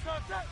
set.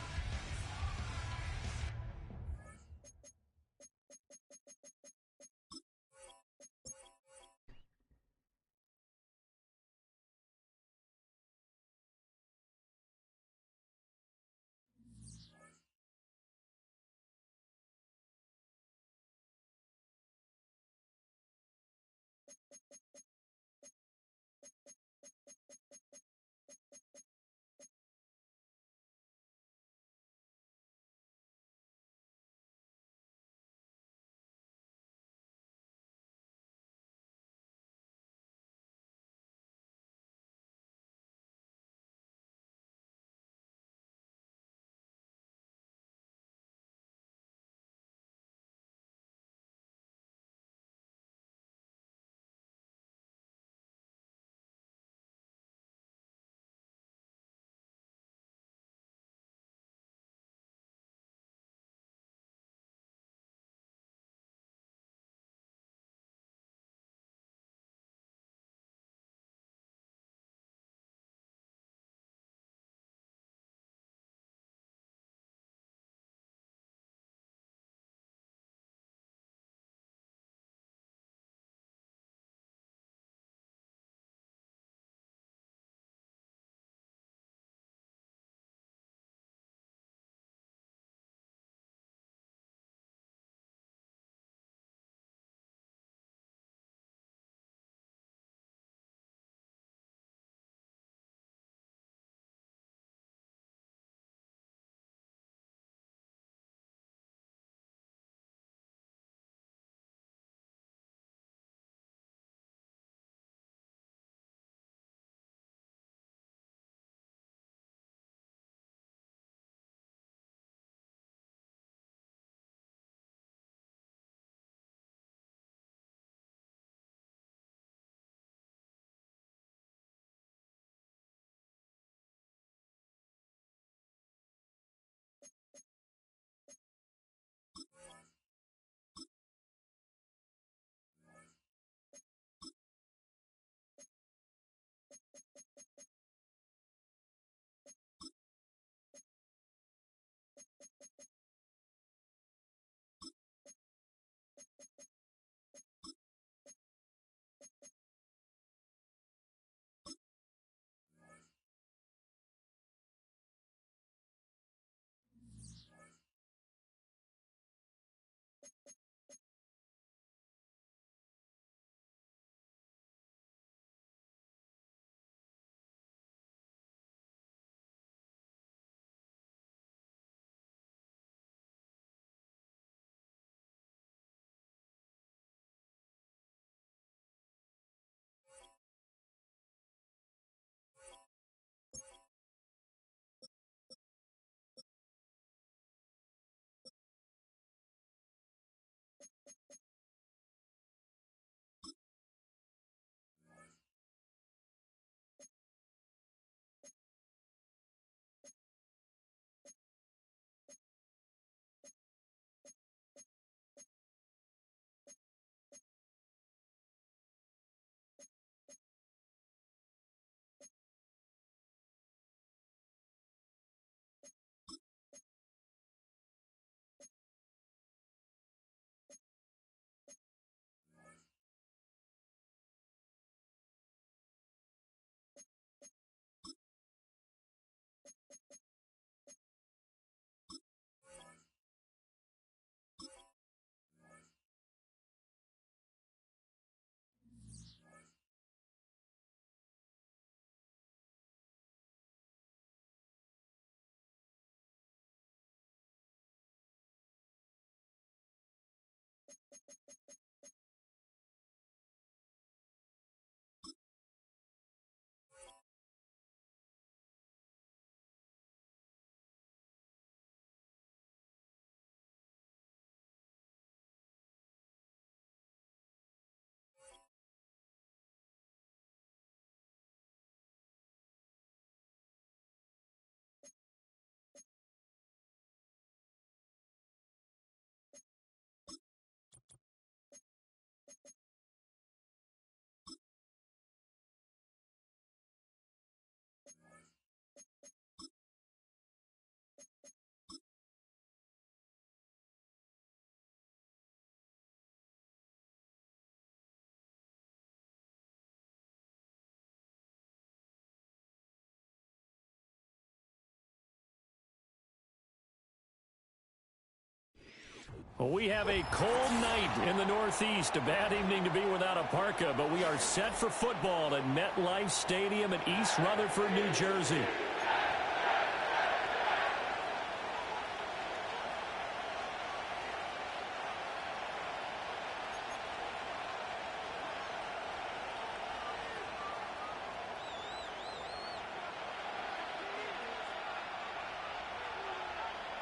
Well, we have a cold night in the Northeast. A bad evening to be without a parka, but we are set for football at MetLife Stadium in East Rutherford, New Jersey.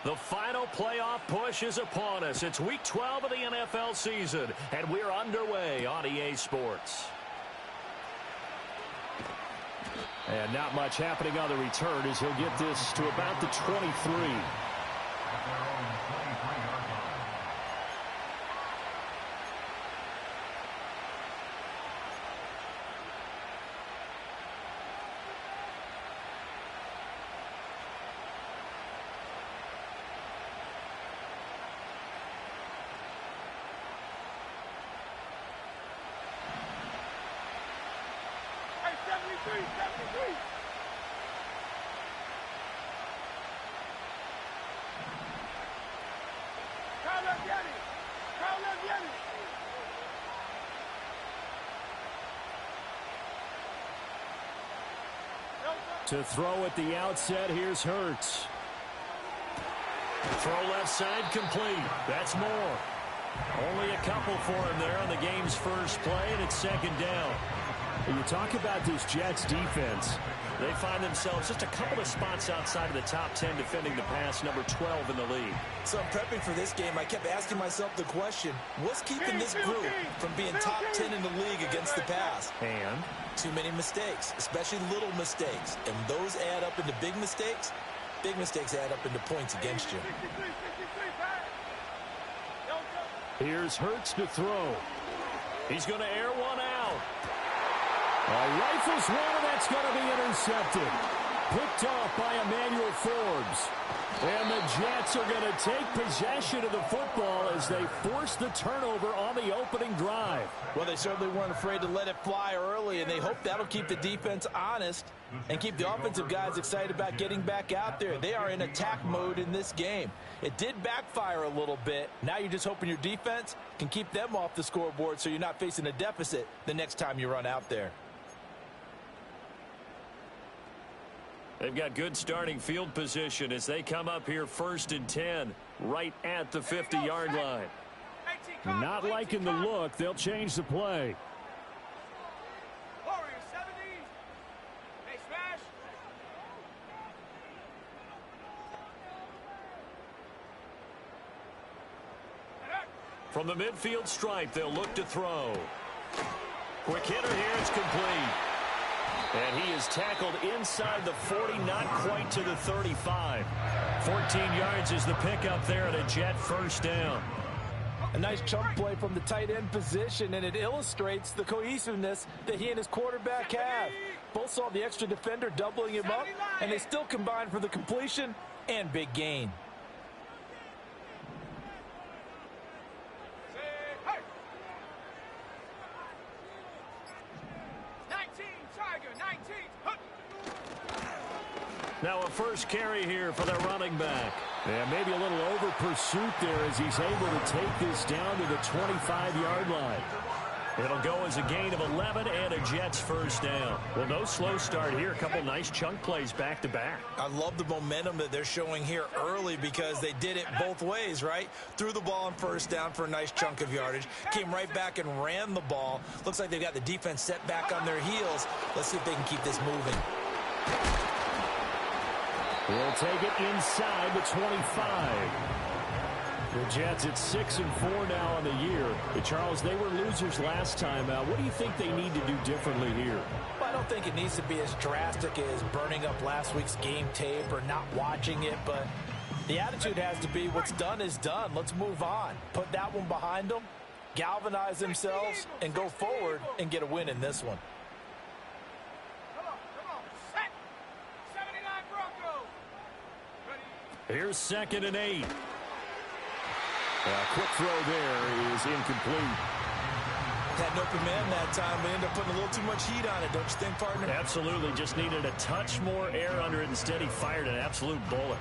The final playoff push is upon us. It's Week 12 of the NFL season, and we're underway on EA Sports. And not much happening on the return as he'll get this to about the 23. To throw at the outset, here's Hurts. Throw left side complete. That's more. Only a couple for him there on the game's first play, and it's second down. When you talk about this Jets defense, they find themselves just a couple of spots outside of the top 10 defending the pass, number 12 in the league. So prepping for this game, I kept asking myself the question, what's keeping this group from being top 10 in the league against the pass? And? Too many mistakes, especially little mistakes. And those add up into big mistakes. Big mistakes add up into points against you. Here's Hurts to throw. He's going to air one out. Rifles one, and that's going to be intercepted. Picked off by Emmanuel Forbes. And the Jets are going to take possession of the football as they force the turnover on the opening drive. Well, they certainly weren't afraid to let it fly early, and they hope that'll keep the defense honest and keep the offensive guys excited about getting back out there. They are in attack mode in this game. It did backfire a little bit. Now you're just hoping your defense can keep them off the scoreboard so you're not facing a deficit the next time you run out there. They've got good starting field position as they come up here 1st and 10, right at the 50-yard line. Not liking the look. They'll change the play. From the midfield stripe, they'll look to throw. Quick hitter here, it's complete. And he is tackled inside the 40, not quite to the 35. 14 yards is the pickup there at a Jet first down. A nice chunk play from the tight end position, and it illustrates the cohesiveness that he and his quarterback have. Both saw the extra defender doubling him up, and they still combined for the completion and big gain. Now a first carry here for the running back. And maybe a little over pursuit there as he's able to take this down to the 25-yard line. It'll go as a gain of 11 and a Jets first down. Well, no slow start here. A couple nice chunk plays back-to-back. I love the momentum that they're showing here early because they did it both ways, right? Threw the ball on first down for a nice chunk of yardage. Came right back and ran the ball. Looks like they've got the defense set back on their heels. Let's see if they can keep this moving. We'll take it inside the 25. The Jets at 6-4 now on the year. Charles, they were losers last time out. What do you think they need to do differently here? Well, I don't think it needs to be as drastic as burning up last week's game tape or not watching it, but the attitude has to be what's done is done. Let's move on. Put that one behind them, galvanize themselves, and go forward and get a win in this one. Here's 2nd and 8. Quick throw there is incomplete. Had an open man that time, but ended up putting a little too much heat on it, don't you think, partner? Absolutely. Just needed a touch more air under it. Instead, he fired an absolute bullet.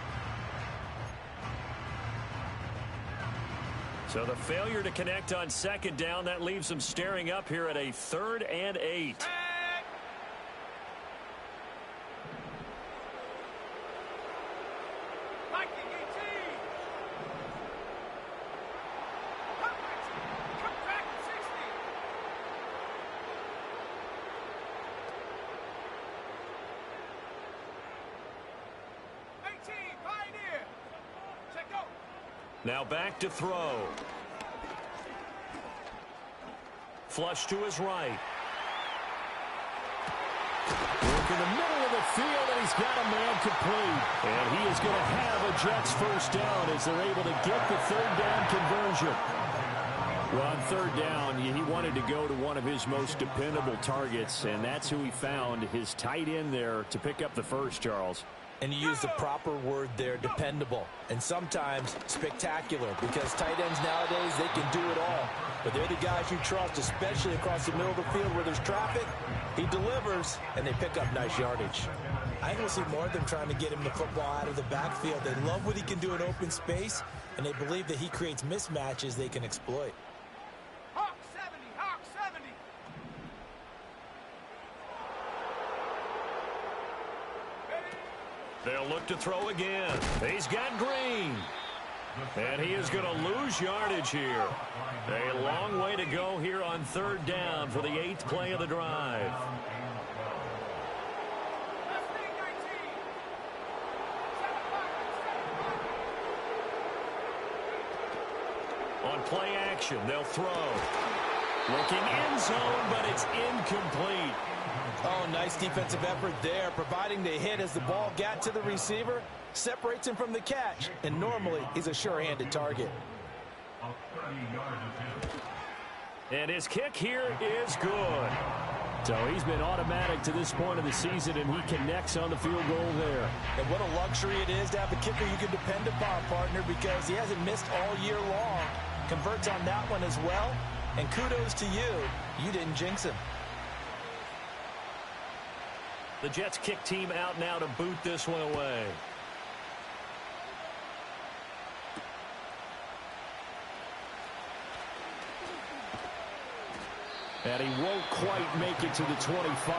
So the failure to connect on second down, that leaves them staring up here at a 3rd and 8. Now back to throw. Flush to his right. Work in the middle of the field, and he's got a man complete. And he is going to have a Jets first down as they're able to get the 3rd down conversion. Well, on 3rd down, he wanted to go to one of his most dependable targets, and that's who he found, his tight end there, to pick up the first, Charles. And you use the proper word there, dependable, and sometimes spectacular, because tight ends nowadays, they can do it all. But they're the guys you trust, especially across the middle of the field where there's traffic. He delivers, and they pick up nice yardage. I think we'll see more of them trying to get him the football out of the backfield. They love what he can do in open space, and they believe that he creates mismatches they can exploit. Hawk 70, Hawk 70. They'll look to throw again. He's got Green. And he is going to lose yardage here. A long way to go here on 3rd down for the 8th play of the drive. On play action, they'll throw. Looking end zone, but it's incomplete. Oh, nice defensive effort there, providing the hit as the ball got to the receiver, separates him from the catch, and normally he's a sure-handed target. And his kick here is good. So he's been automatic to this point of the season, and he connects on the field goal there. And what a luxury it is to have a kicker you can depend upon, partner, because he hasn't missed all year long. Converts on that one as well, and kudos to you. You didn't jinx him. The Jets kick team out now to boot this one away. And he won't quite make it to the 25.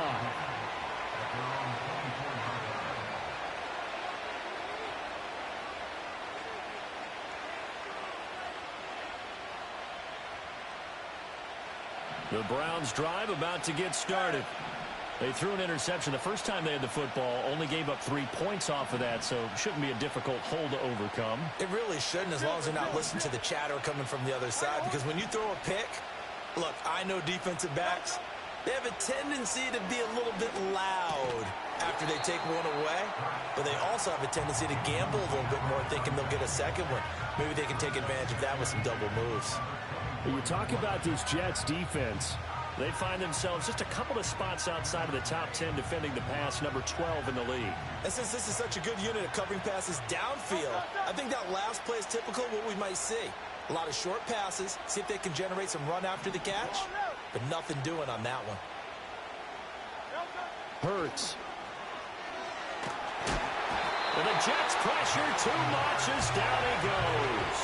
The Browns drive about to get started. They threw an interception the first time they had the football, only gave up 3 points off of that, so it shouldn't be a difficult hole to overcome. It really shouldn't, as long as they're not listening to the chatter coming from the other side, because when you throw a pick, look, I know defensive backs, they have a tendency to be a little bit loud after they take one away, but they also have a tendency to gamble a little bit more, thinking they'll get a second one. Maybe they can take advantage of that with some double moves. When you talk about this Jets defense, they find themselves just a couple of spots outside of the top 10 defending the pass, number 12 in the league. And since this is such a good unit of covering passes downfield, I think that last play is typical of what we might see. A lot of short passes, see if they can generate some run after the catch, but nothing doing on that one. Hurts. And the Jets pressure too much as down he goes.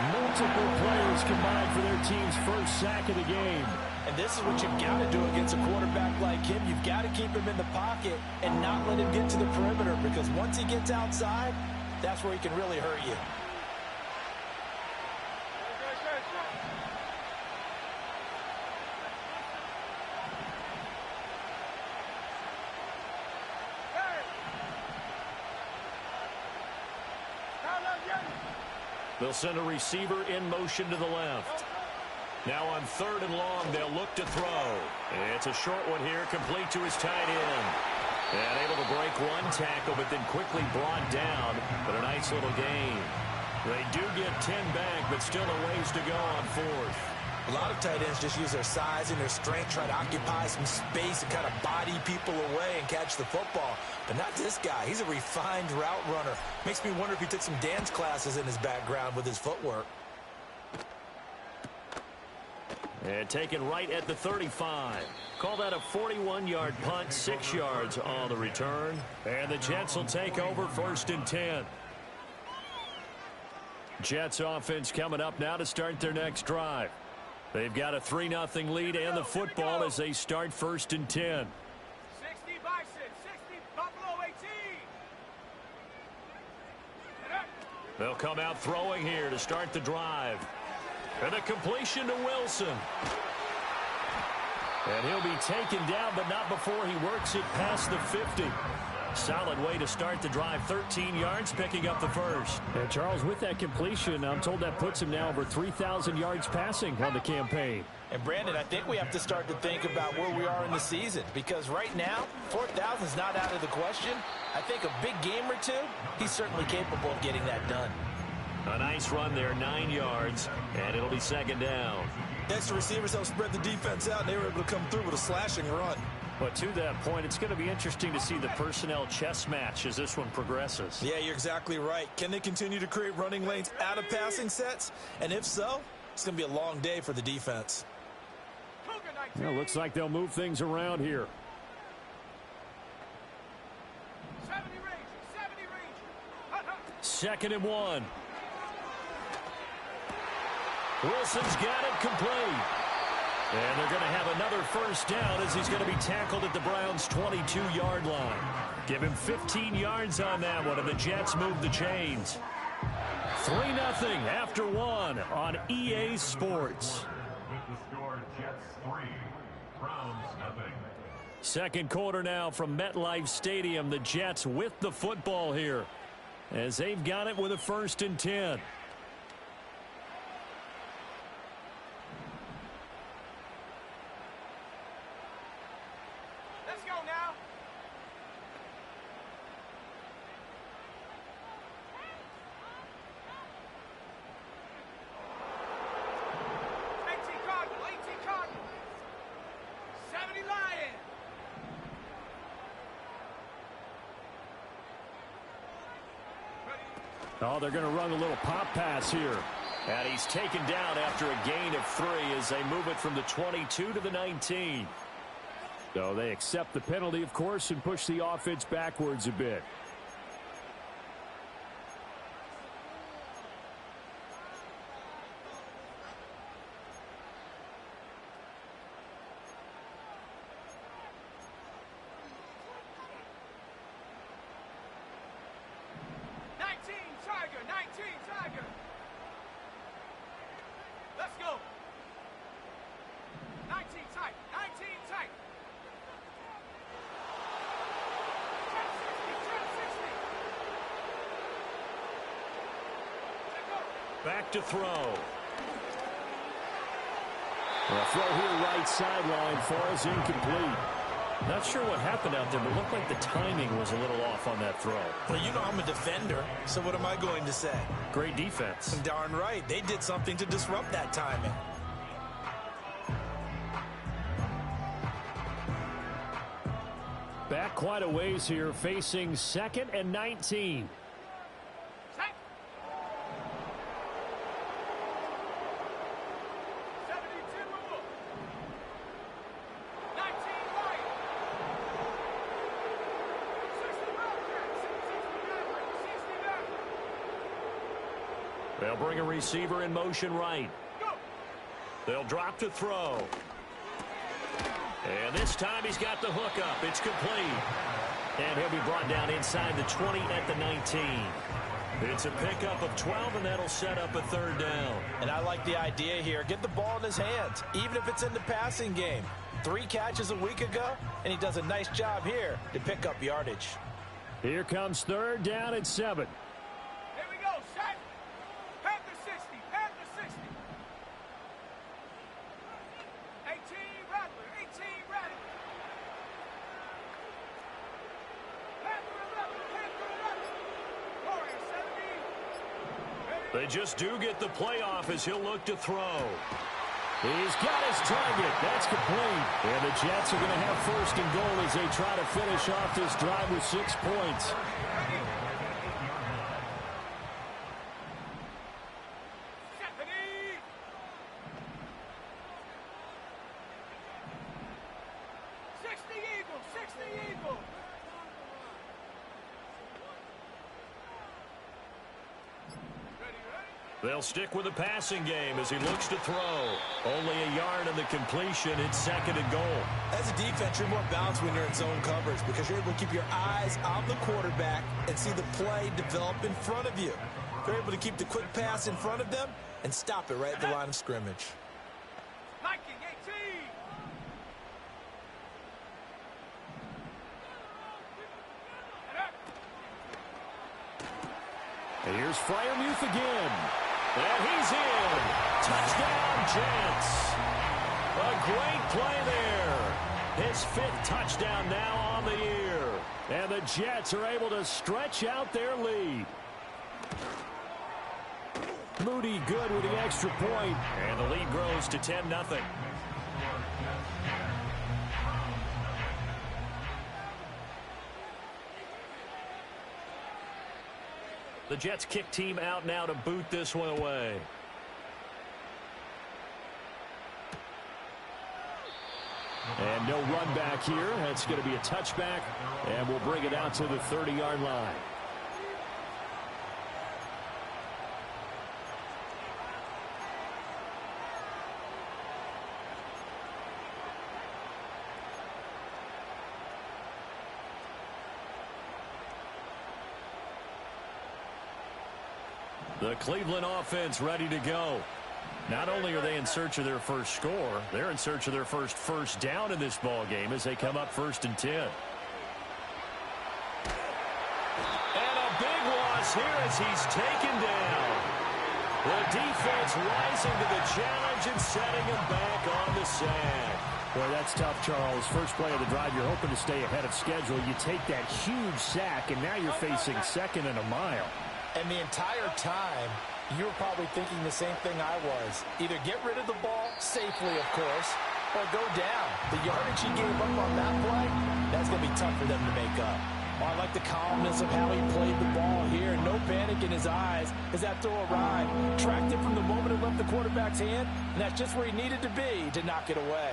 Multiple players combined for their team's first sack of the game. And this is what you've got to do against a quarterback like him. You've got to keep him in the pocket and not let him get to the perimeter, because once he gets outside, that's where he can really hurt you. They'll send a receiver in motion to the left. Now on 3rd and long, they'll look to throw. It's a short one here, complete to his tight end. And able to break one tackle, but then quickly brought down. But a nice little gain. They do get 10 back, but still a ways to go on 4th. A lot of tight ends just use their size and their strength, try to occupy some space and kind of body people away and catch the football. But not this guy. He's a refined route runner. Makes me wonder if he took some dance classes in his background with his footwork. And taken right at the 35. Call that a 41-yard punt, 6 yards on the return. And the Jets will take over 1st and 10. Jets offense coming up now to start their next drive. They've got a 3-0 lead and the football as they start 1st and 10. 60 Bison, 60 Buffalo 18. They'll come out throwing here to start the drive. And a completion to Wilson. And he'll be taken down, but not before he works it past the 50. Solid way to start the drive. 13 yards, picking up the first. And Charles, with that completion, I'm told that puts him now over 3,000 yards passing on the campaign. And Brandon, I think we have to start to think about where we are in the season, because right now 4,000 is not out of the question. I think a big game or two, he's certainly capable of getting that done. A nice run there, 9 yards, and it'll be 2nd down. Extra receivers helped spread the defense out, and they were able to come through with a slashing run. But to that point, it's going to be interesting to see the personnel chess match as this one progresses. Yeah, you're exactly right. Can they continue to create running lanes out of passing sets? And if so, it's going to be a long day for the defense. Yeah, looks like they'll move things around here. 70 range. 2nd and 1. Wilson's got it complete. And they're going to have another 1st down as he's going to be tackled at the Browns' 22-yard line. Give him 15 yards on that one, and the Jets move the chains. 3-0 after 1 on EA Sports. Second quarter now from MetLife Stadium. The Jets with the football here as they've got it with a 1st and 10. Let's go now. Cardinal, 18 Cardinal. 70 Lion. Oh, they're going to run a little pop pass here. And he's taken down after a gain of 3 as they move it from the 22 to the 19. So they accept the penalty, of course, and push the offense backwards a bit. Tiger. Let's go. 19 tight. 19 tight. 10-60. Back to throw. A throw here right sideline for us, incomplete. Not sure what happened out there, but it looked like the timing was a little off on that throw. Well, you know I'm a defender, so what am I going to say? Great defense. Darn right. They did something to disrupt that timing. Back quite a ways here, facing 2nd and 19. They'll bring a receiver in motion right. They'll drop to throw. And this time he's got the hook up. It's complete. And he'll be brought down inside the 20 at the 19. It's a pickup of 12, and that'll set up a 3rd down. And I like the idea here. Get the ball in his hands, even if it's in the passing game. 3 catches a week ago, and he does a nice job here to pick up yardage. Here comes 3rd down and 7. Here we go, set. Panther 60, Panther 60. 18 Rattler, 18 Rattler. Panther 11, Panther 11. Warrior 70. They just do get the playoff as he'll look to throw. He's got his target. That's complete. And the Jets are going to have 1st and goal as they try to finish off this drive with 6 points. They'll stick with the passing game as he looks to throw. Only a yard in the completion. It's 2nd and goal. As a defense, you're more balanced when you're in zone coverage because you're able to keep your eyes on the quarterback and see the play develop in front of you. You're able to keep the quick pass in front of them and stop it right at the line of scrimmage. Liking 18. And here's Freiermuth again. And he's in. Touchdown, Jets. A great play there. His 5th touchdown now on the year. And the Jets are able to stretch out their lead. Moody good with the extra point. And the lead grows to 10-0. The Jets kick team out now to boot this one away. And no run back here. That's going to be a touchback. And we'll bring it out to the 30-yard line. The Cleveland offense ready to go. Not only are they in search of their first score, they're in search of their first down in this ball game as they come up 1st and 10. And a big loss here as he's taken down. The defense rising to the challenge and setting him back on the sack. Boy, that's tough, Charles. First play of the drive, you're hoping to stay ahead of schedule. You take that huge sack, and now you're facing 2nd and a mile. And the entire time, you were probably thinking the same thing I was. Either get rid of the ball, safely of course, or go down. The yardage he gave up on that play, that's going to be tough for them to make up. Oh, I like the calmness of how he played the ball here. No panic in his eyes as that throw arrived. Tracked it from the moment it left the quarterback's hand, and that's just where he needed to be to knock it away.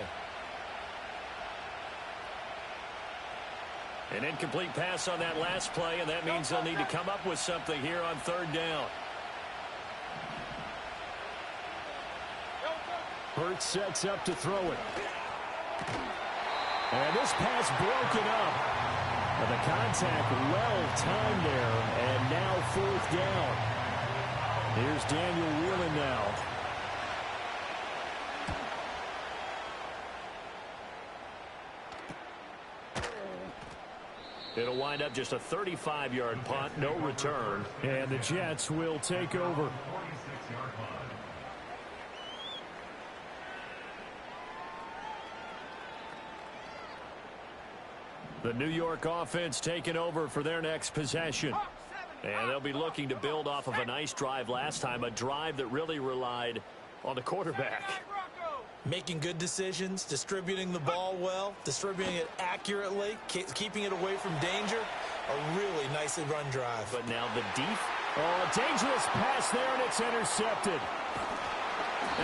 An incomplete pass on that last play, and that means they'll need to come up with something here on 3rd down. Hurts sets up to throw it. And this pass broken up. And the contact well timed there, and now 4th down. Here's Daniel Whelan now. It'll wind up just a 35-yard punt, no return. And the Jets will take over. The New York offense taking over for their next possession. And they'll be looking to build off of a nice drive last time, a drive that really relied on the quarterback. Making good decisions, distributing the ball well, distributing it accurately, keeping it away from danger. A really nicely run drive. But now the a dangerous pass there, and it's intercepted.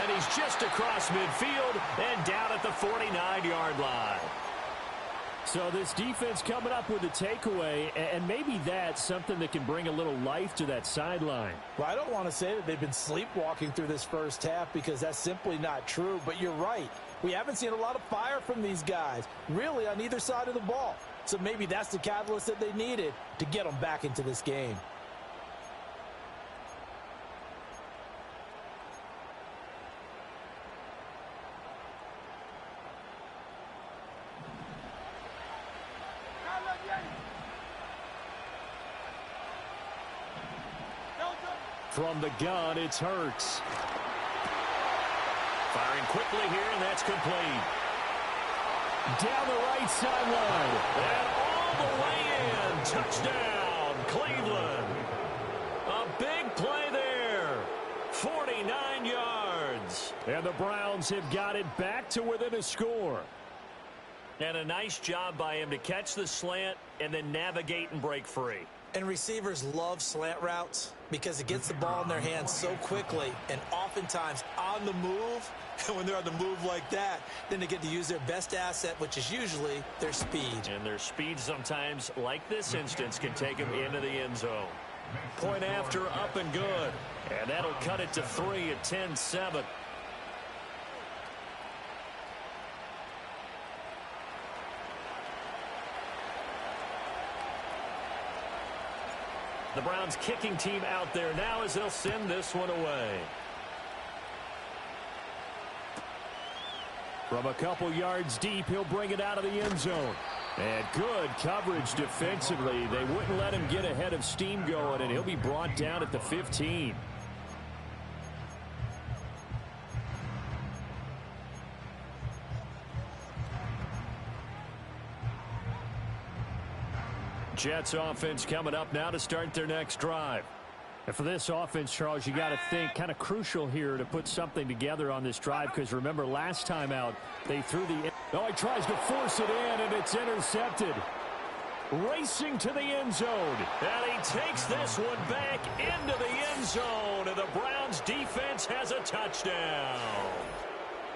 And he's just across midfield and down at the 49-yard line. So this defense coming up with a takeaway, and maybe that's something that can bring a little life to that sideline. Well, I don't want to say that they've been sleepwalking through this first half because that's simply not true, but you're right. We haven't seen a lot of fire from these guys, really on either side of the ball. So maybe that's the catalyst that they needed to get them back into this game. From the gun, it's Hurts. Firing quickly here, and that's complete. Down the right sideline. And all the way in. Touchdown, Cleveland. A big play there. 49 yards. And the Browns have got it back to within a score. And a nice job by him to catch the slant and then navigate and break free. And receivers love slant routes because it gets the ball in their hands so quickly and oftentimes on the move. And when they're on the move like that, then they get to use their best asset, which is usually their speed. And their speed sometimes, like this instance, can take them into the end zone. Point after, up and good. And that'll cut it to 3 at 10-7. The Browns kicking team out there now as they'll send this one away. From a couple yards deep, he'll bring it out of the end zone. And good coverage defensively. They wouldn't let him get ahead of steam going, and he'll be brought down at the 15. Jets offense coming up now to start their next drive. And for this offense, Charles, you got to think kind of crucial here to put something together on this drive, because remember last time out they threw the – oh, he tries to force it in, and it's intercepted. Racing to the end zone. And he takes this one back into the end zone, and the Browns defense has a touchdown.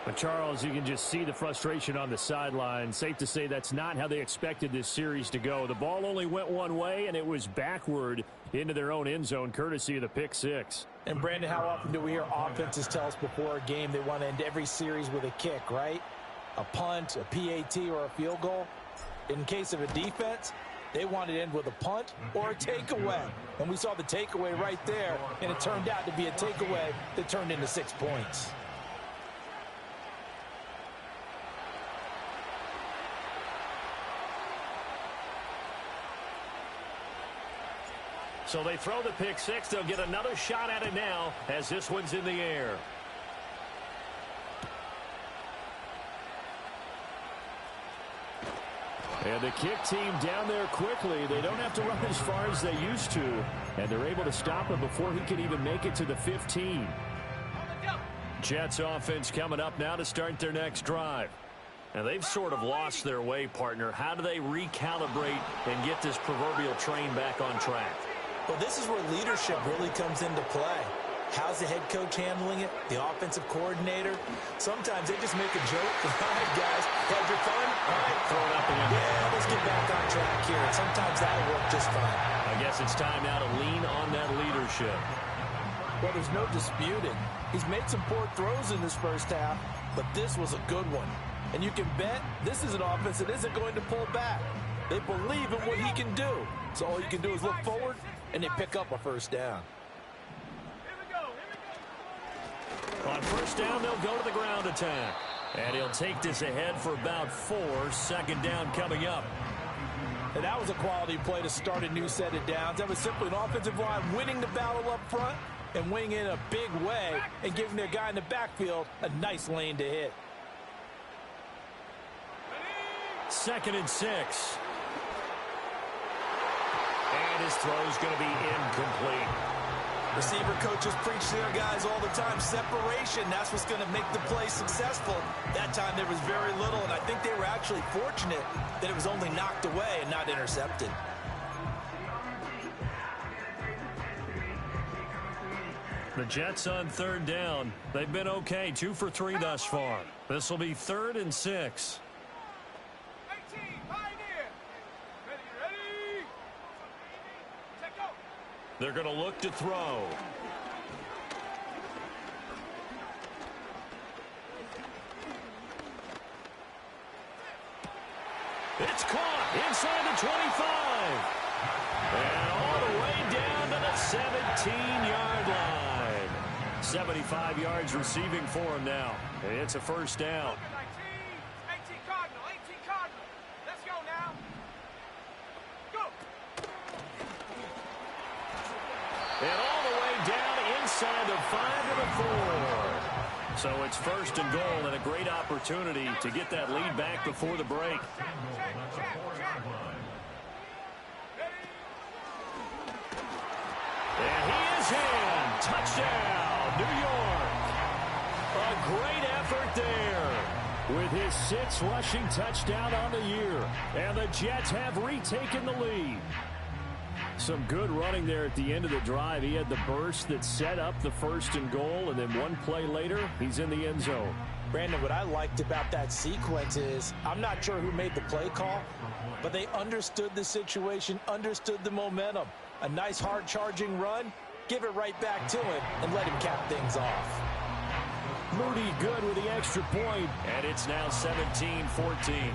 But Charles, you can just see the frustration on the sideline. Safe to say that's not how they expected this series to go. The ball only went one way, and it was backward into their own end zone, courtesy of the pick six. And, Brandon, how often do we hear offenses tell us before a game they want to end every series with a kick, right? A punt, a PAT, or a field goal. In case of a defense, they want to end with a punt or a takeaway. And we saw the takeaway right there, and it turned out to be a takeaway that turned into 6 points. So they throw the pick six. They'll get another shot at it now as this one's in the air. And the kick team down there quickly. They don't have to run as far as they used to. And they're able to stop him before he can even make it to the 15. Jets offense coming up now to start their next drive. And they've sort of lost their way, partner. How do they recalibrate and get this proverbial train back on track? Well, this is where leadership really comes into play. How's the head coach handling it? The offensive coordinator? Sometimes they just make a joke. All right, guys, had your fun? All right, throw it up again. Yeah, let's get back on track here. And sometimes that'll work just fine. I guess it's time now to lean on that leadership. Well, there's no disputing. He's made some poor throws in this first half, but this was a good one. And you can bet this is an offense that isn't going to pull back. They believe in what he can do. So all you can do is look forward, and they pick up a first down. On first down, they'll go to the ground attack. And he'll take this ahead for about 4. Second down coming up. And that was a quality play to start a new set of downs. That was simply an offensive line winning the battle up front and winning in a big way and giving their guy in the backfield a nice lane to hit. 2nd and 6. And his throw's going to be incomplete. Receiver coaches preach to their guys all the time. Separation, that's what's going to make the play successful. That time there was very little, and I think they were actually fortunate that it was only knocked away and not intercepted. The Jets on 3rd down. They've been okay, 2 for 3 thus far. This will be 3rd and 6. They're going to look to throw. It's caught inside the 25. And all the way down to the 17-yard line. 75 yards receiving for him now. It's a first down. 18 Cardinal, 18 Cardinal. Let's go now. Go. And all the way down inside the 5 to the 4. So it's 1st and goal and a great opportunity to get that lead back before the break. And he is in. Touchdown, New York. A great effort there with his 6th rushing touchdown on the year. And the Jets have retaken the lead. Some good running there at the end of the drive. He had the burst that set up the 1st and goal, and then one play later, he's in the end zone. Brandon, what I liked about that sequence is I'm not sure who made the play call, but they understood the situation, understood the momentum. A nice hard-charging run. Give it right back to him and let him cap things off. Moody good with the extra point, and it's now 17-14.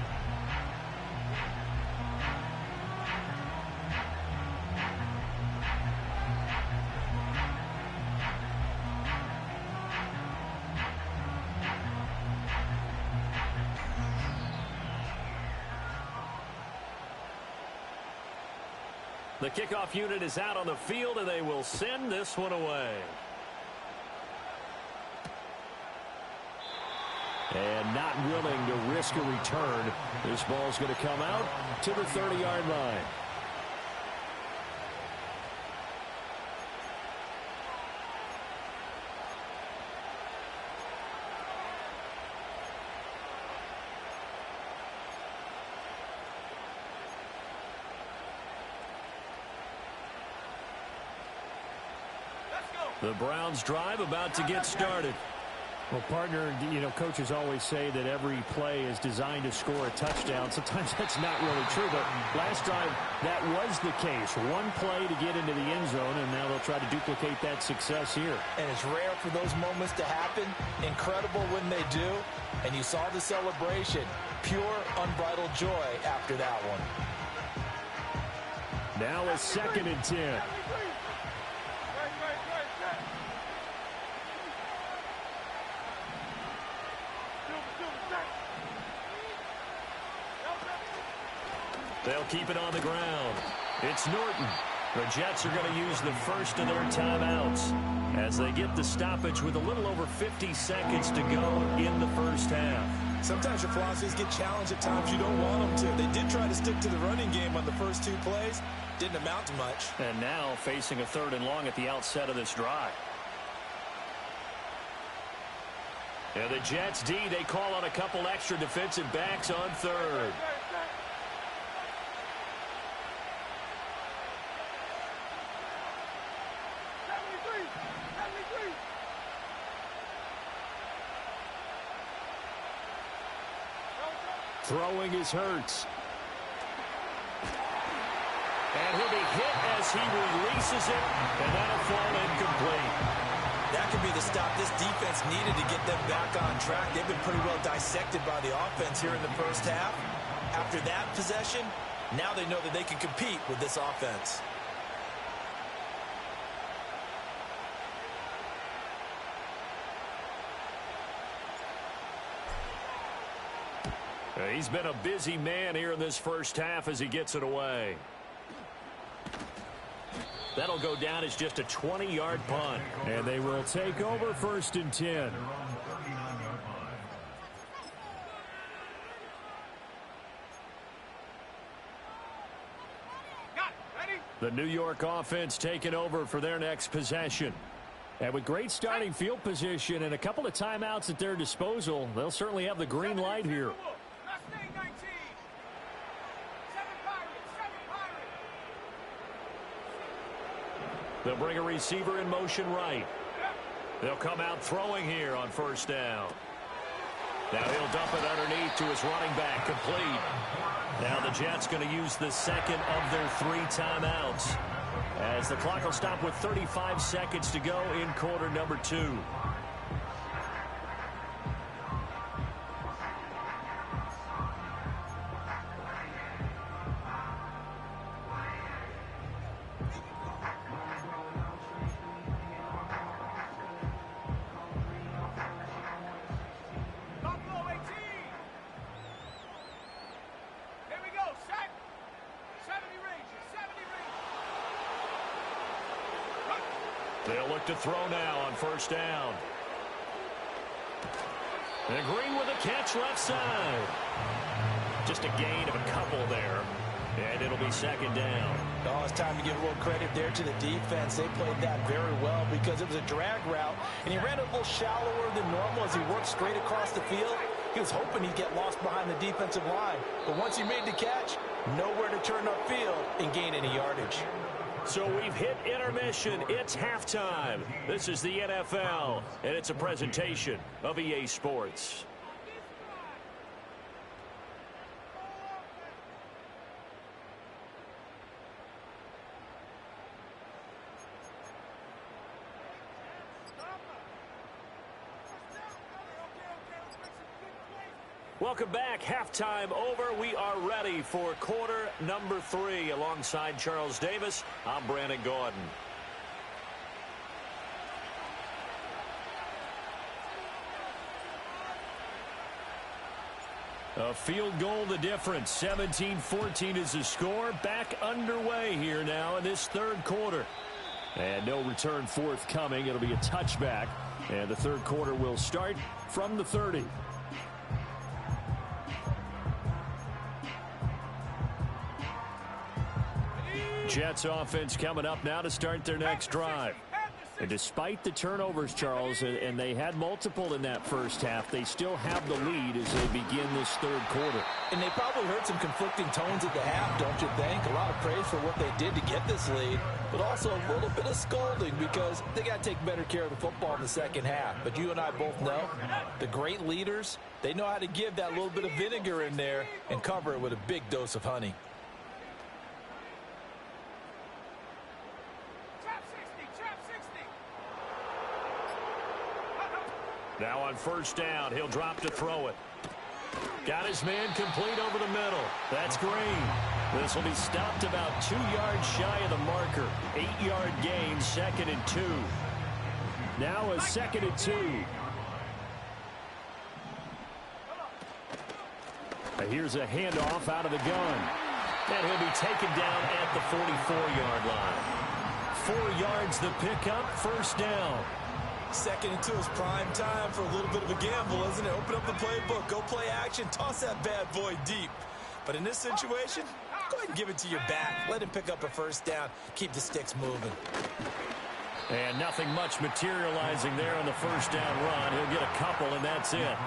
The kickoff unit is out on the field, and they will send this one away. And not willing to risk a return. This ball's going to come out to the 30-yard line. The Browns drive about to get started. Well, partner, you know, coaches always say that every play is designed to score a touchdown. Sometimes that's not really true, but last drive, that was the case. One play to get into the end zone, and now they'll try to duplicate that success here. And it's rare for those moments to happen. Incredible when they do. And you saw the celebration. Pure, unbridled joy after that one. Now a 2nd and 10. They'll keep it on the ground. It's Norton. The Jets are going to use the first of their timeouts as they get the stoppage with a little over 50 seconds to go in the first half. Sometimes your philosophies get challenged at times you don't want them to. They did try to stick to the running game on the first 2 plays. Didn't amount to much. And now facing a 3rd and long at the outset of this drive. And the Jets D, they call on a couple extra defensive backs on 3rd. Throwing is Hurts. And he'll be hit as he releases it, and that'll fall incomplete. That could be the stop this defense needed to get them back on track. They've been pretty well dissected by the offense here in the first half. After that possession, now they know that they can compete with this offense. He's been a busy man here in this first half as he gets it away. That'll go down as just a 20-yard punt. And they will take over 1st and 10. The New York offense taking over for their next possession. And with great starting field position and a couple of timeouts at their disposal, they'll certainly have the green light here. They'll bring a receiver in motion right. They'll come out throwing here on 1st down. Now he'll dump it underneath to his running back, complete. Now the Jets going to use the 2nd of their 3 timeouts, as the clock will stop with 35 seconds to go in quarter number 2. They'll look to throw now on 1st down. And Green with a catch left side. Just a gain of a couple there. And it'll be 2nd down. Oh, it's time to give a little credit there to the defense. They played that very well because it was a drag route, and he ran a little shallower than normal as he worked straight across the field. He was hoping he'd get lost behind the defensive line. But once he made the catch, nowhere to turn upfield and gain any yardage. So we've hit intermission. It's halftime. This is the NFL, and it's a presentation of EA Sports. Welcome back. Halftime over. We are ready for quarter number 3. Alongside Charles Davis, I'm Brandon Gordon. A field goal the difference. 17-14 is the score. Back underway here now in this third quarter. And no return forthcoming. It'll be a touchback. And the third quarter will start from the 30. Jets offense coming up now to start their next drive. And despite the turnovers, Charles, and they had multiple in that first half, they still have the lead as they begin this third quarter. And they probably heard some conflicting tones at the half, don't you think? A lot of praise for what they did to get this lead, but also a little bit of scolding because they got to take better care of the football in the second half. But you and I both know the great leaders, they know how to give that little bit of vinegar in there and cover it with a big dose of honey. Now on first down, he'll drop to throw it. Got his man complete over the middle. That's Green. This will be stopped about 2 yards shy of the marker. 8-yard gain, 2nd and 2. Now a 2nd and 2. Here's a handoff out of the gun. And he'll be taken down at the 44-yard line. 4 yards the pickup, first down. 2nd and 2 is prime time for a little bit of a gamble, isn't it? Open up the playbook, go play action, toss that bad boy deep. But in this situation, go ahead and give it to your back. Let him pick up a first down. Keep the sticks moving. And nothing much materializing there on the first down run. He'll get a couple, and that's it.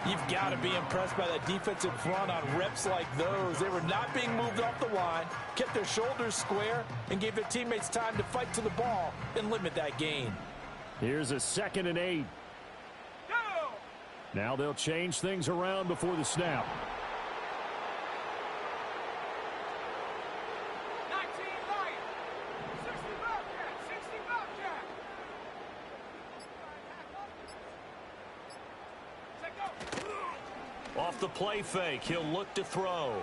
You've got to be impressed by that defensive front on reps like those. They were not being moved off the line, kept their shoulders square, and gave their teammates time to fight to the ball and limit that gain. Here's a 2nd and 8. Now they'll change things around before the snap. 19 Lions, 60 Bobcat, 60 Bobcat. Off the play fake, he'll look to throw.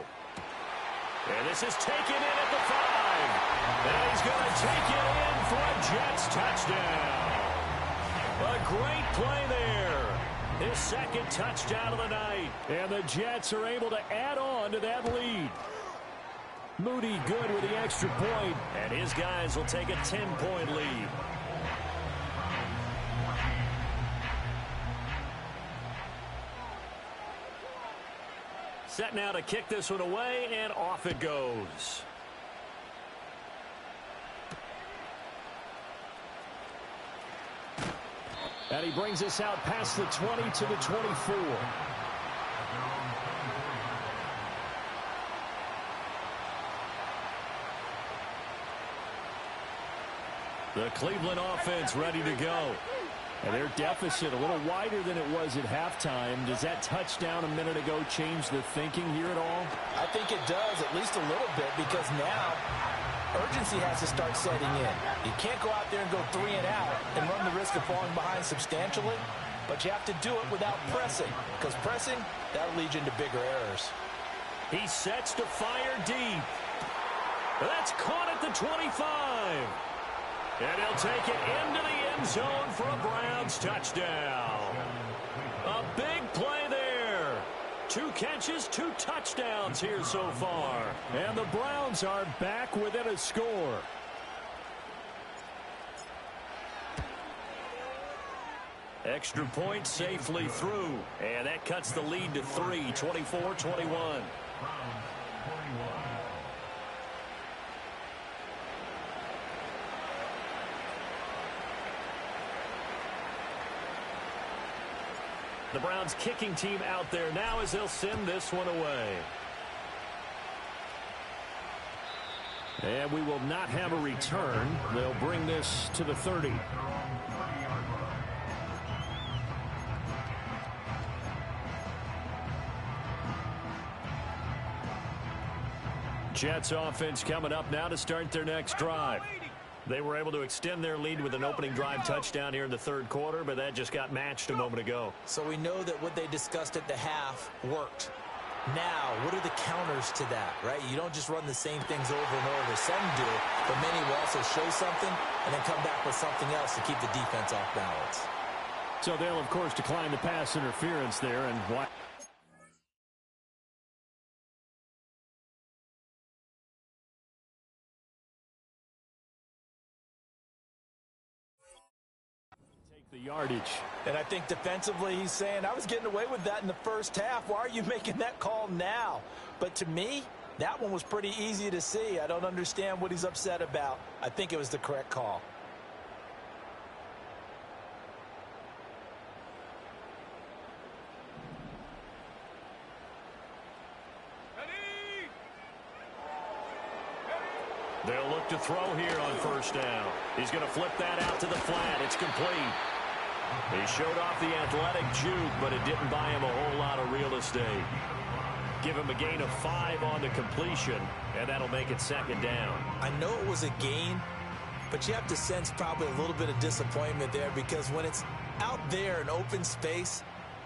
And this is taken in at the 5. And he's going to take it in for a Jets touchdown. A great play there. His 2nd touchdown of the night. And the Jets are able to add on to that lead. Moody good with the extra point, and his guys will take a 10-point lead. Set now to kick this one away, and off it goes. And he brings us out past the 20 to the 24. The Cleveland offense ready to go. And their deficit a little wider than it was at halftime. Does that touchdown a minute ago change the thinking here at all? I think it does, at least a little bit, because now urgency has to start setting in. You can't go out there and go 3 and out and run the risk of falling behind substantially, but you have to do it without pressing, because pressing, that'll lead you into bigger errors. He sets to fire deep. That's caught at the 25. And he'll take it into the end zone for a Browns touchdown. A big play there. 2 catches, 2 touchdowns here so far. And the Browns are back within a score. Extra point safely through. And that cuts the lead to 3, 24-21. The Browns kicking team out there now as they'll send this one away. And we will not have a return. They'll bring this to the 30. Jets offense coming up now to start their next drive. They were able to extend their lead with an opening drive touchdown here in the third quarter, but that just got matched a moment ago. So we know that what they discussed at the half worked. Now, what are the counters to that, right? You don't just run the same things over and over. Some do, but many will also show something and then come back with something else to keep the defense off balance. So they'll, of course, decline the pass interference there. And why? The yardage. And I think defensively he's saying, I was getting away with that in the first half. Why are you making that call now? But to me, that one was pretty easy to see. I don't understand what he's upset about. I think it was the correct call. They'll look to throw here on first down. He's going to flip that out to the flat. It's complete. He showed off the athletic juke, but it didn't buy him a whole lot of real estate. Give him a gain of 5 on the completion, and that'll make it second down. I know it was a gain, but you have to sense probably a little bit of disappointment there because when it's out there in open space,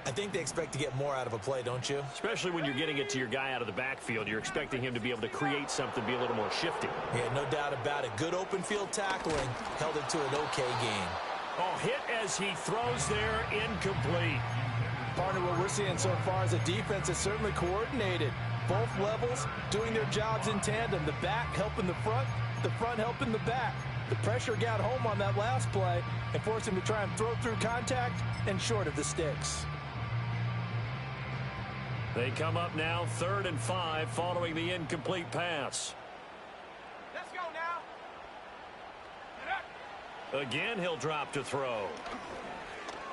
I think they expect to get more out of a play, don't you? Especially when you're getting it to your guy out of the backfield. You're expecting him to be able to create something, be a little more shifty. Yeah, no doubt about it. Good open field tackling held it to an okay gain. Oh, hit as he throws there, incomplete. Partner, what we're seeing so far is a defense is certainly coordinated. Both levels doing their jobs in tandem. The back helping the front helping the back. The pressure got home on that last play and forced him to try and throw through contact and short of the sticks. They come up now 3rd and 5 following the incomplete pass. Let's go now. Again, he'll drop to throw.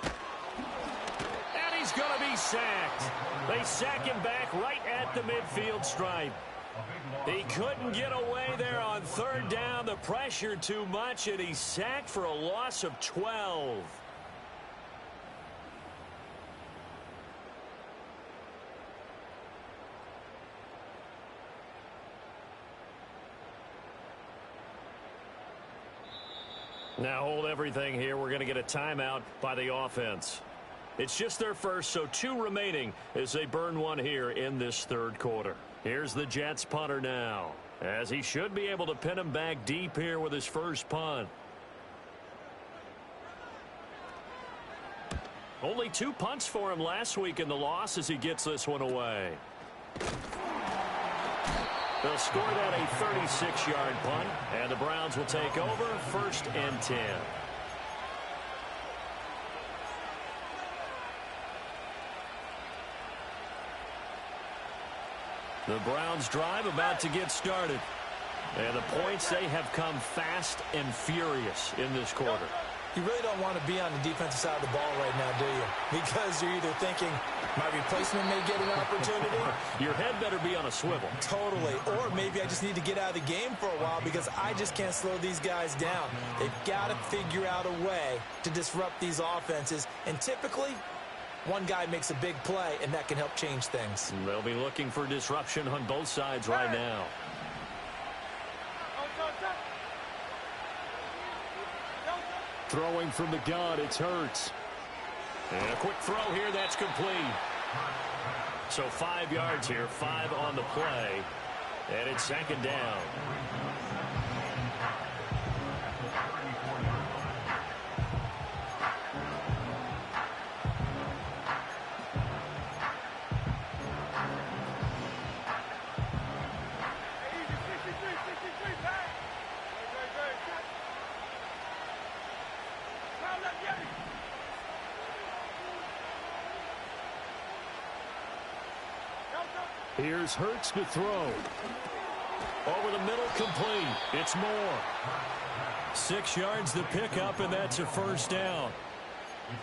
And he's going to be sacked. They sack him back right at the midfield stripe. He couldn't get away there on 3rd down. The pressure too much, and he's sacked for a loss of 12. Now hold everything here. We're going to get a timeout by the offense. It's just their first, so 2 remaining as they burn one here in this third quarter. Here's the Jets punter now, as he should be able to pin him back deep here with his first punt. Only 2 punts for him last week in the loss as he gets this one away. They'll score that a 36-yard punt, and the Browns will take over 1st and 10. The Browns drive about to get started. And the points, they have come fast and furious in this quarter. You really don't want to be on the defensive side of the ball right now, do you? Because you're either thinking, my replacement may get an opportunity. Your head better be on a swivel. Totally. Or maybe I just need to get out of the game for a while because I just can't slow these guys down. They've got to figure out a way to disrupt these offenses. And typically, one guy makes a big play, and that can help change things. They'll be looking for disruption on both sides right now. Throwing from the gun, it's Hurts. And a quick throw here, that's complete. So 5 yards here, 5 on the play. And it's second down. Here's Hurts to throw. Over the middle, complete. It's Moore. 6 yards to pick up, and that's a first down.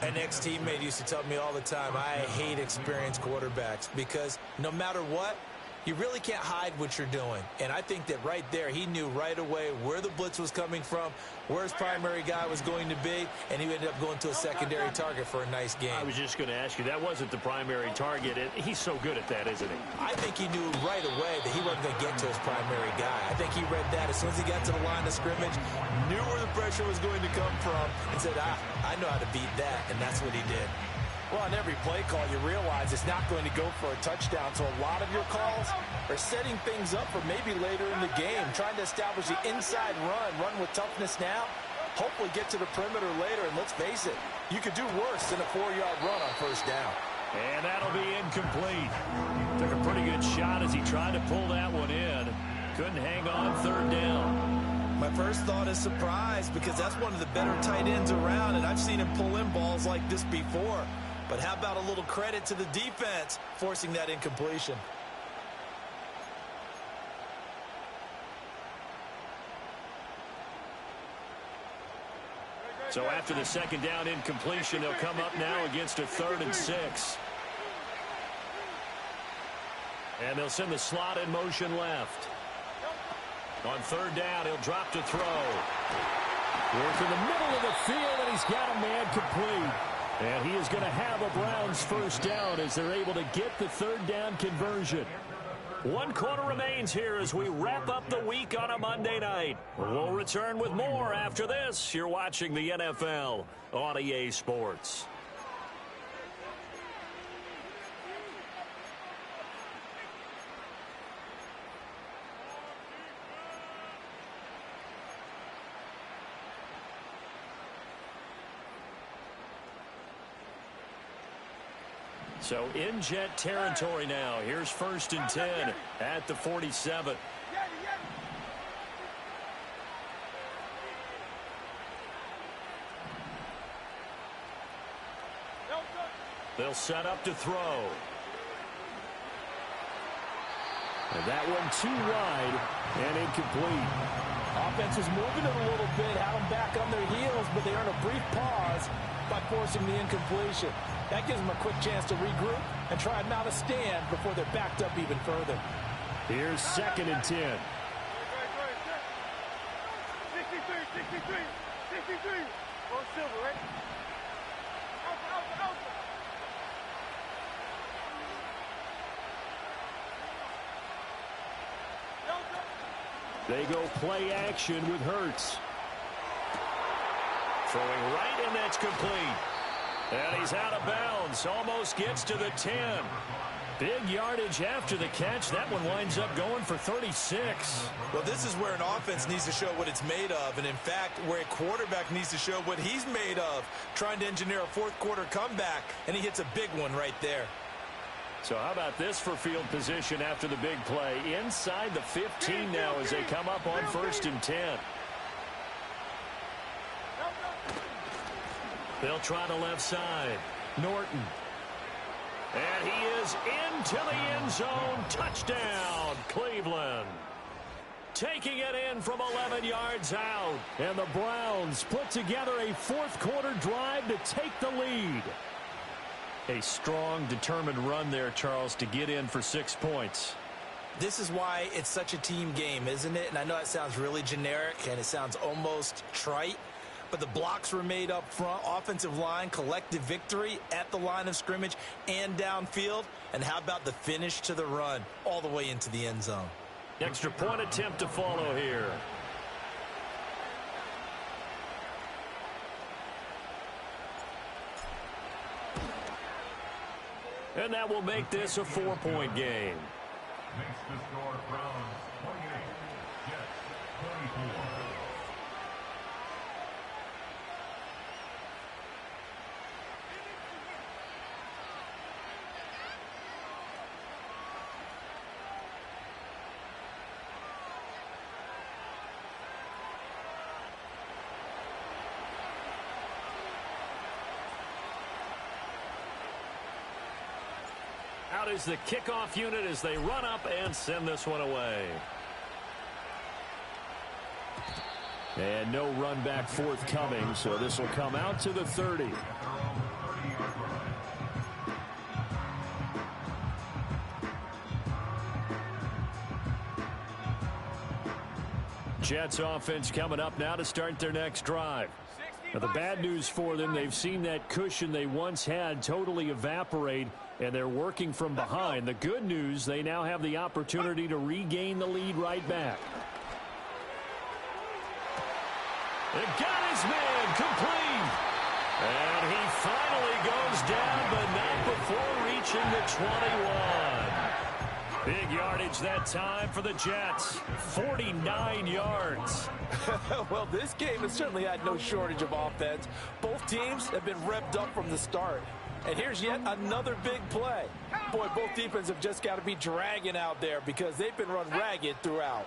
An ex-teammate used to tell me all the time, I hate experienced quarterbacks because no matter what, You really can't hide what you're doing. And I think that right there, he knew right away where the blitz was coming from, where his primary guy was going to be, and he ended up going to a secondary target for a nice game. I was just going to ask you, that wasn't the primary target. He's so good at that, isn't he? I think he knew right away that he wasn't going to get to his primary guy. I think he read that as soon as he got to the line of scrimmage, knew where the pressure was going to come from, and said, I know how to beat that, and that's what he did. Well, on every play call, you realize it's not going to go for a touchdown, so a lot of your calls are setting things up for maybe later in the game, trying to establish the inside run with toughness now, hopefully get to the perimeter later, and let's face it, you could do worse than a 4-yard run on first down. And that'll be incomplete. Took a pretty good shot as he tried to pull that one in. Couldn't hang on third down. My first thought is surprise, because that's one of the better tight ends around, and I've seen him pull in balls like this before. But how about a little credit to the defense forcing that incompletion? So after the second down incompletion, they'll come up now against a 3rd and 6. And they'll send the slot in motion left. On 3rd down, he'll drop to throw. Work in the middle of the field, and he's got a man complete. And he is going to have a Browns first down as they're able to get the 3rd down conversion. 1 quarter remains here as we wrap up the week on a Monday night. We'll return with more after this. You're watching the NFL on EA Sports. So in jet territory now. Here's 1st and 10 at the 47. They'll set up to throw. And that one too wide and incomplete. Offense is moving it a little bit, had them back on their heels, but they earn a brief pause by forcing the incompletion. That gives them a quick chance to regroup and try and mount a stand before they're backed up even further. Here's 2nd and 10. 63, 63. Go silver, right? Out. They go play action with Hurts. Throwing right, and that's complete. And he's out of bounds. Almost gets to the 10. Big yardage after the catch. That one winds up going for 36. Well, this is where an offense needs to show what it's made of. And, in fact, where a quarterback needs to show what he's made of. Trying to engineer a 4th quarter comeback. And he hits a big one right there. So how about this for field position after the big play? Inside the 15 now as they come up on 1st and 10. They'll try the left side. Norton. And he is into the end zone. Touchdown, Cleveland. Taking it in from 11 yards out. And the Browns put together a 4th quarter drive to take the lead. A strong, determined run there, Charles, to get in for 6 points. This is why it's such a team game, isn't it? And I know it sounds really generic and it sounds almost trite, but the blocks were made up front, offensive line, collective victory at the line of scrimmage and downfield. And how about the finish to the run all the way into the end zone? Extra point attempt to follow here. And that will make this a 4-point game. Makes the score Browns 28, Jets 24. Out is the kickoff unit as they run up and send this one away. And no run back forthcoming, so this will come out to the 30. Jets offense coming up now to start their next drive. Now, the bad news for them, they've seen that cushion they once had totally evaporate, and they're working from behind. The good news, they now have the opportunity to regain the lead right back. It got his man complete. And he finally goes down, but not before reaching the 21. Big yardage that time for the Jets. 49 yards. Well, this game has certainly had no shortage of offense. Both teams have been revved up from the start. And here's yet another big play. Boy, both defenses have just got to be dragging out there because they've been run ragged throughout.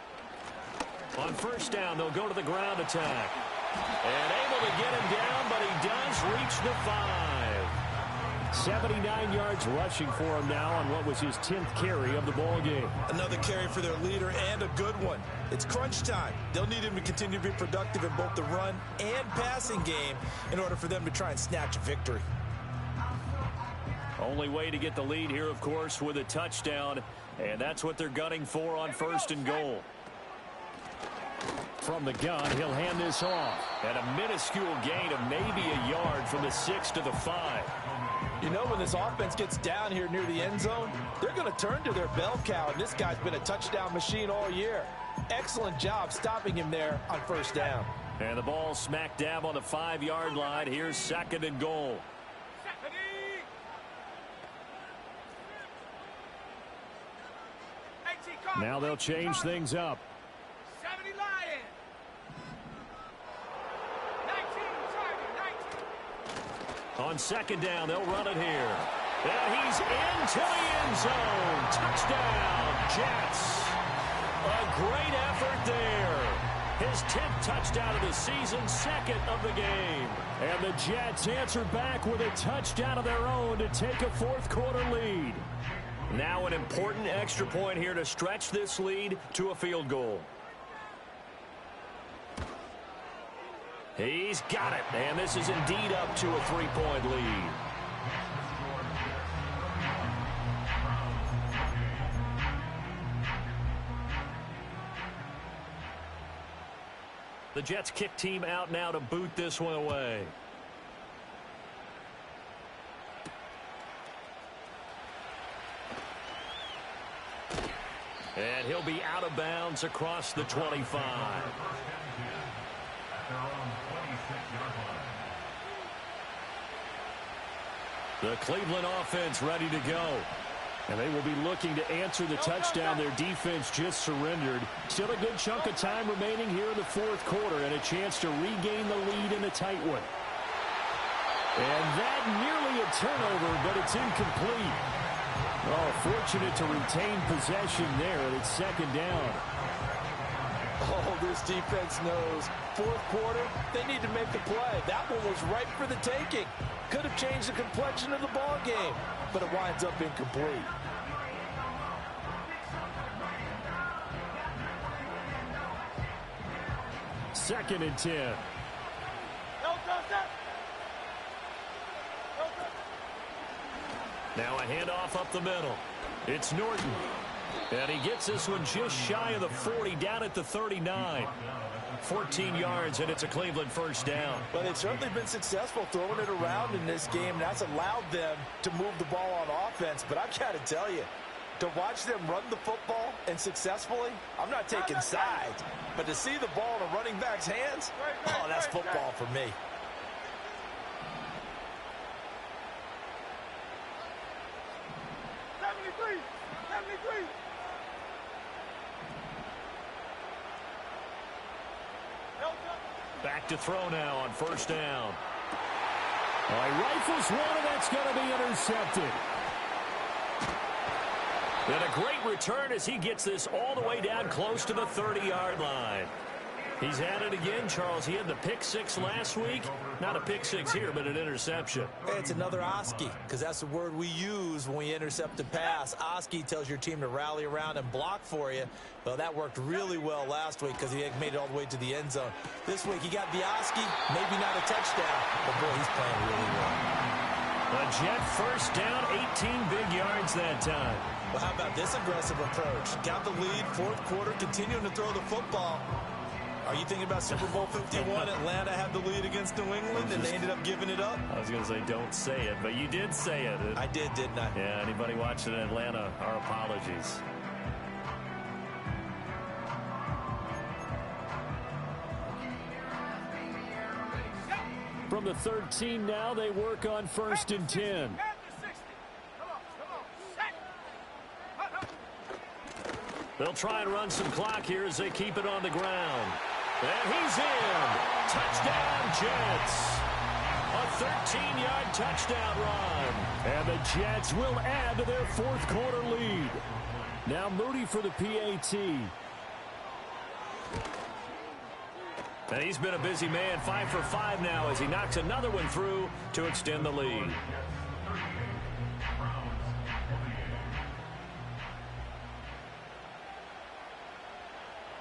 On first down, they'll go to the ground attack. And able to get him down, but he does reach the 5. 79 yards rushing for him now on what was his 10th carry of the ball game. Another carry for their leader and a good one. It's crunch time. They'll need him to continue to be productive in both the run and passing game in order for them to try and snatch a victory. Only way to get the lead here, of course, with a touchdown, and that's what they're gunning for on first and goal. From the gun, he'll hand this off. And a minuscule gain of maybe a yard from the 6 to the 5. You know, when this offense gets down here near the end zone, they're going to turn to their bell cow, and this guy's been a touchdown machine all year. Excellent job stopping him there on first down. And the ball smack dab on the 5-yard line. Here's second and goal. Now they'll change things up. 70 Lion. 19, 19. On second down, they'll run it here. And he's into the end zone. Touchdown, Jets. A great effort there. His 10th touchdown of the season, second of the game. And the Jets answer back with a touchdown of their own to take a fourth-quarter lead. Now an important extra point here to stretch this lead to a field goal. He's got it, and this is indeed up to a 3-point lead. The Jets kick team out now to boot this one away. And he'll be out of bounds across the 25. The Cleveland offense ready to go. And they will be looking to answer the touchdown their defense just surrendered. Still a good chunk of time remaining here in the fourth quarter and a chance to regain the lead in a tight one. And that nearly a turnover, but it's incomplete. Oh, fortunate to retain possession there, and it's second down. Oh, this defense knows. Fourth quarter, they need to make the play. That one was ripe for the taking. Could have changed the complexion of the ball game, but it winds up incomplete. Second and 10. Now a handoff up the middle. It's Norton. And he gets this one just shy of the 40, down at the 39. 14 yards, and it's a Cleveland first down. Well, they've certainly been successful throwing it around in this game, and that's allowed them to move the ball on offense. But I've got to tell you, to watch them run the football and successfully, I'm not taking sides, but to see the ball in a running back's hands, oh, that's football for me. Back to throw now on first down. He rifles one, and that's going to be intercepted. And a great return as he gets this all the way down close to the 30-yard line. He's at it again, Charles. He had the pick six last week. Not a pick six here, but an interception. Hey, it's another Oski, because that's the word we use when we intercept a pass. Oski tells your team to rally around and block for you. Well, that worked really well last week because he made it all the way to the end zone. This week, he got the Oski, maybe not a touchdown, but boy, he's playing really well. A Jet first down, 18 big yards that time. Well, how about this aggressive approach? Got the lead, fourth quarter, continuing to throw the football. Are you thinking about Super Bowl 51? Atlanta had the lead against New England, and they ended up giving it up? I was going to say don't say it, but you did say it. I did, didn't I? Yeah, anybody watching in Atlanta, our apologies. From the 13 now, they work on 1st and 10. They'll try and run some clock here as they keep it on the ground. And he's in. Touchdown, Jets. A 13-yard touchdown run. And the Jets will add to their fourth quarter lead. Now Moody for the PAT. And he's been a busy man, 5 for 5 now as he knocks another one through to extend the lead.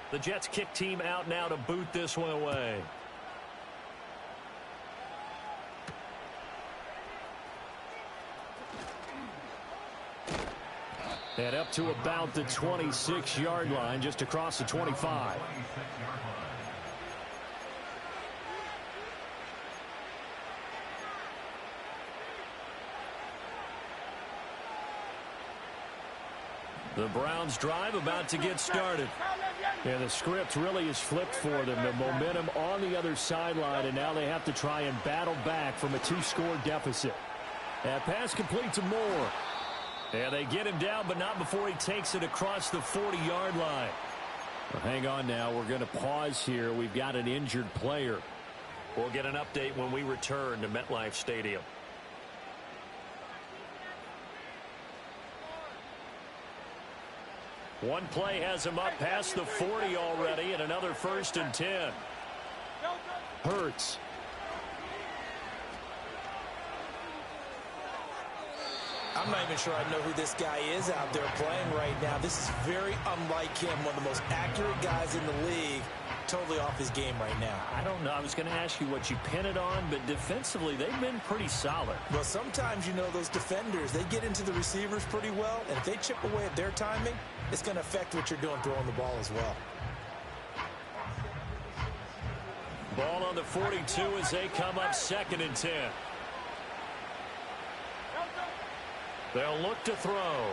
The Jets kick team out now to boot this one away. And up to about the 26-yard line, just across the 25. The Browns drive about to get started. Yeah, the script really is flipped for them. The momentum on the other sideline, and now they have to try and battle back from a 2-score deficit. That pass complete to Moore. Yeah, they get him down, but not before he takes it across the 40-yard line. Well, hang on now. We're going to pause here. We've got an injured player. We'll get an update when we return to MetLife Stadium. One play has him up past the 40 already, and another 1st and 10. Hurts. I'm not even sure I know who this guy is out there playing right now. This is very unlike him, one of the most accurate guys in the league. Totally off his game right now. I don't know. I was going to ask you what you pin it on, but defensively, they've been pretty solid. Well, sometimes, you know, those defenders, they get into the receivers pretty well, and if they chip away at their timing, it's going to affect what you're doing throwing the ball as well. Ball on the 42 as they come up 2nd and 10. They'll look to throw.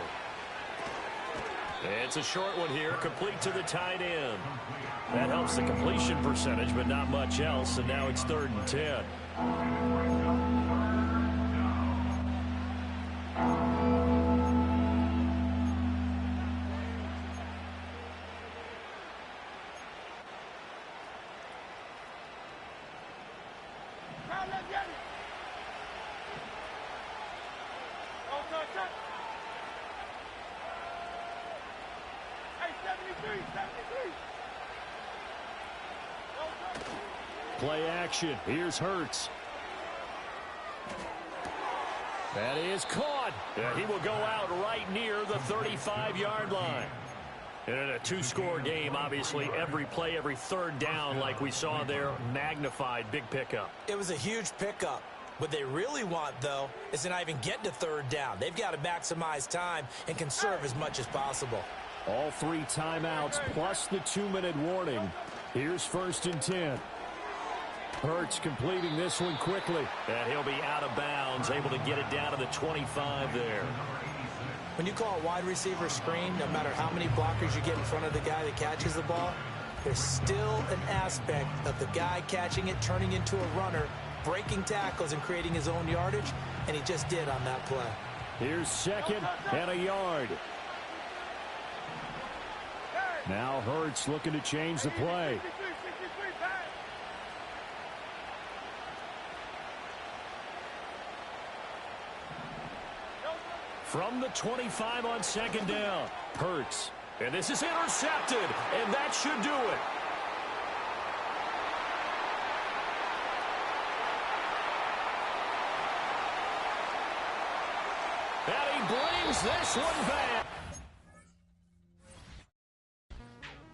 It's a short one here, complete to the tight end. That helps the completion percentage, but not much else, and now it's 3rd and 10. Play action. Here's Hurts. That is caught. And he will go out right near the 35-yard line. And in a 2-score game, obviously, every play, every 3rd down, like we saw there, magnified, big pickup. It was a huge pickup. What they really want, though, is to not even get to 3rd down. They've got to maximize time and conserve as much as possible. All 3 timeouts plus the 2-minute warning. Here's 1st and 10. Hurts completing this one quickly. And he'll be out of bounds, able to get it down to the 25 there. When you call a wide receiver screen, no matter how many blockers you get in front of the guy that catches the ball, there's still an aspect of the guy catching it, turning into a runner, breaking tackles and creating his own yardage, and he just did on that play. Here's 2nd and a yard. Now Hurts looking to change the play. From the 25 on 2nd down, Hurts. And this is intercepted, and that should do it. And he brings this one back.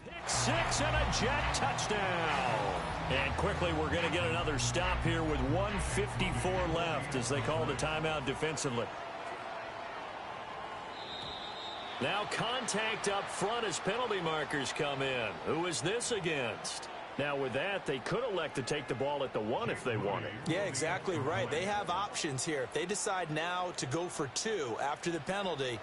Pick 6 and a Jet touchdown. And quickly, we're going to get another stop here with 1:54 left as they call the timeout defensively. Now contact up front as penalty markers come in. Who is this against? Now, with that, they could elect to take the ball at the 1 if they wanted. Yeah, exactly right. They have options here. If they decide now to go for 2 after the penalty,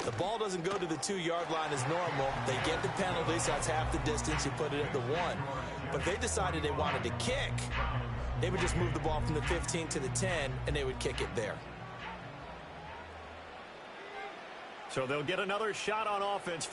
the ball doesn't go to the 2-yard line as normal. They get the penalty, so that's half the distance. You put it at the 1. But if they decided they wanted to kick, they would just move the ball from the 15 to the 10, and they would kick it there. So they'll get another shot on offense.